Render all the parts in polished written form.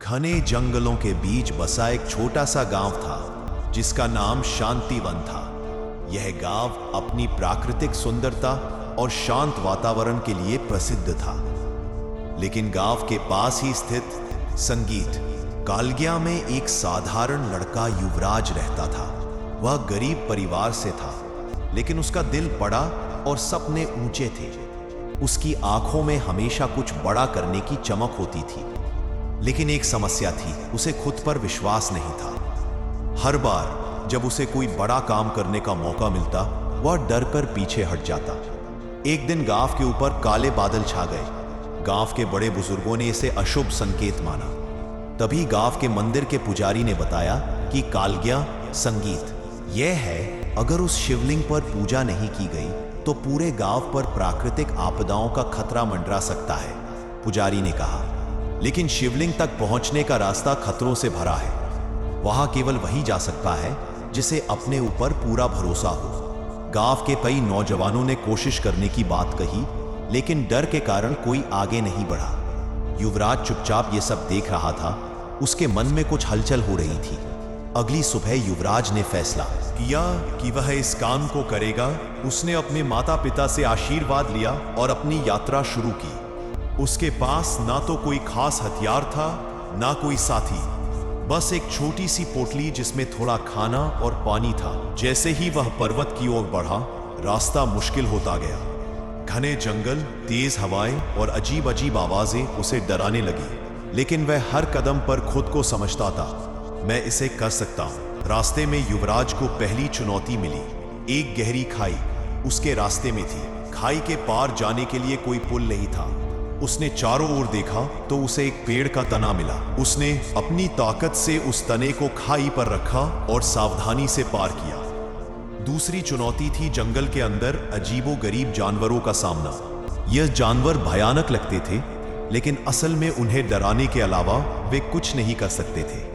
घने जंगलों के बीच बसा एक छोटा सा गांव था जिसका नाम शांतिवन था। यह गांव अपनी प्राकृतिक सुंदरता और शांत वातावरण के लिए प्रसिद्ध था। लेकिन गांव के पास ही स्थित संगीत कालगिया में एक साधारण लड़का युवराज रहता था। वह गरीब परिवार से था, लेकिन उसका दिल बड़ा और सपने ऊंचे थे। उसकी आंखों में हमेशा कुछ बड़ा करने की चमक होती थी। लेकिन एक समस्या थी, उसे खुद पर विश्वास नहीं था। हर बार जब उसे कोई बड़ा काम करने का मौका मिलता, वह डर कर पीछे हट जाता। एक दिन गांव के ऊपर काले बादल छा गए। गांव के बड़े बुजुर्गों ने इसे अशुभ संकेत माना। तभी गांव के मंदिर के पुजारी ने बताया कि कालगिया संगीत यह है, अगर उस शिवलिंग पर पूजा नहीं की गई तो पूरे गांव पर प्राकृतिक आपदाओं का खतरा मंडरा सकता है। पुजारी ने कहा, लेकिन शिवलिंग तक पहुंचने का रास्ता खतरों से भरा है। वहां केवल वही जा सकता है जिसे अपने ऊपर पूरा भरोसा हो। गांव के कई नौजवानों ने कोशिश करने की बात कही, लेकिन डर के कारण कोई आगे नहीं बढ़ा। युवराज चुपचाप ये सब देख रहा था। उसके मन में कुछ हलचल हो रही थी। अगली सुबह युवराज ने फैसला किया कि वह इस काम को करेगा। उसने अपने माता पिता से आशीर्वाद लिया और अपनी यात्रा शुरू की। उसके पास ना तो कोई खास हथियार था, ना कोई साथी, बस एक छोटी सी पोटली जिसमें थोड़ा खाना और पानी था। जैसे ही वह पर्वत की ओर बढ़ा, रास्ता मुश्किल होता गया। घने जंगल, तेज हवाएं और अजीब अजीब आवाजें उसे डराने लगी। लेकिन वह हर कदम पर खुद को समझता था, मैं इसे कर सकता हूं। रास्ते में युवराज को पहली चुनौती मिली। एक गहरी खाई उसके रास्ते में थी। खाई के पार जाने के लिए कोई पुल नहीं था। उसने चारों ओर देखा तो उसे एक पेड़ का तना मिला। उसने अपनी ताकत से उस तने को खाई पर रखा और सावधानी से पार किया। दूसरी चुनौती थी जंगल के अंदर अजीबोगरीब जानवरों का सामना। यह जानवर भयानक लगते थे, लेकिन असल में उन्हें डराने के अलावा वे कुछ नहीं कर सकते थे।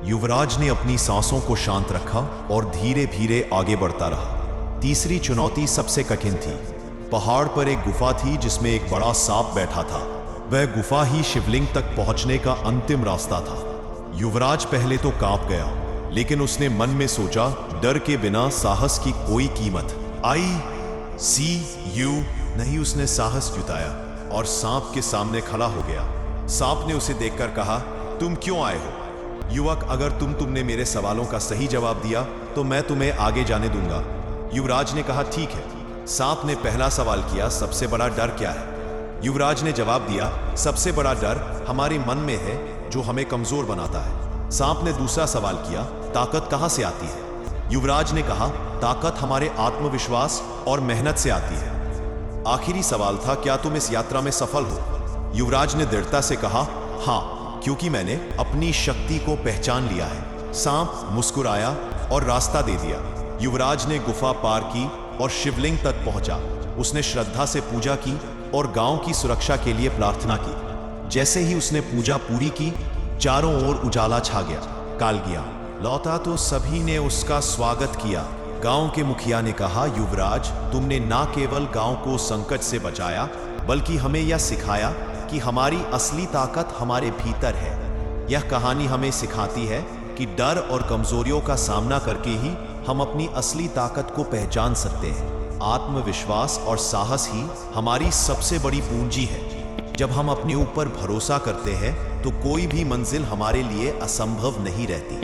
युवराज ने अपनी सांसों को शांत रखा और धीरे धीरे आगे बढ़ता रहा। तीसरी चुनौती सबसे कठिन थी। पहाड़ पर एक गुफा थी जिसमें एक बड़ा सांप बैठा था। वह गुफा ही शिवलिंग तक पहुंचने का अंतिम रास्ता था। युवराज पहले तो कांप गया, लेकिन उसने मन में सोचा, डर के बिना साहस की कोई कीमत। ICU नहीं, उसने साहस जुटाया और सांप के सामने खड़ा हो गया। सांप ने उसे देखकर कहा, तुम क्यों आए हो? युवक, अगर तुमने मेरे सवालों का सही जवाब दिया तो मैं तुम्हें आगे जाने दूंगा। युवराज ने कहा, ठीक है। सांप ने पहला सवाल किया, सबसे बड़ा डर क्या है? युवराज ने जवाब दिया, सबसे बड़ा डर हमारे मन में है जो हमें कमजोर बनाता है। सांप ने दूसरा सवाल किया, ताकत कहां से आती है? युवराज ने कहा, ताकत हमारे आत्मविश्वास और मेहनत से आती है। आखिरी सवाल था, क्या तुम इस यात्रा में सफल हो? युवराज ने दृढ़ता से कहा, हां, क्योंकि मैंने अपनी शक्ति को पहचान लिया है। सांप मुस्कुराया और रास्ता दे दिया। युवराज ने गुफा पार की और शिवलिंग तक पहुंचा। उसने श्रद्धा से पूजा की और गांव की सुरक्षा के लिए प्रार्थना की। जैसे ही उसने पूजा पूरी की, चारों ओर उजाला छा गया। कालगिया लौटा तो सभी ने उसका स्वागत किया। गांव के मुखिया ने कहा, युवराज, तुमने न केवल गांव को संकट से बचाया, बल्कि हमें यह सिखाया कि हमारी असली ताकत हमारे भीतर है। यह कहानी हमें सिखाती है कि डर और कमजोरियों का सामना करके ही हम अपनी असली ताकत को पहचान सकते हैं। आत्मविश्वास और साहस ही हमारी सबसे बड़ी पूंजी है। जब हम अपने ऊपर भरोसा करते हैं तो कोई भी मंजिल हमारे लिए असंभव नहीं रहती।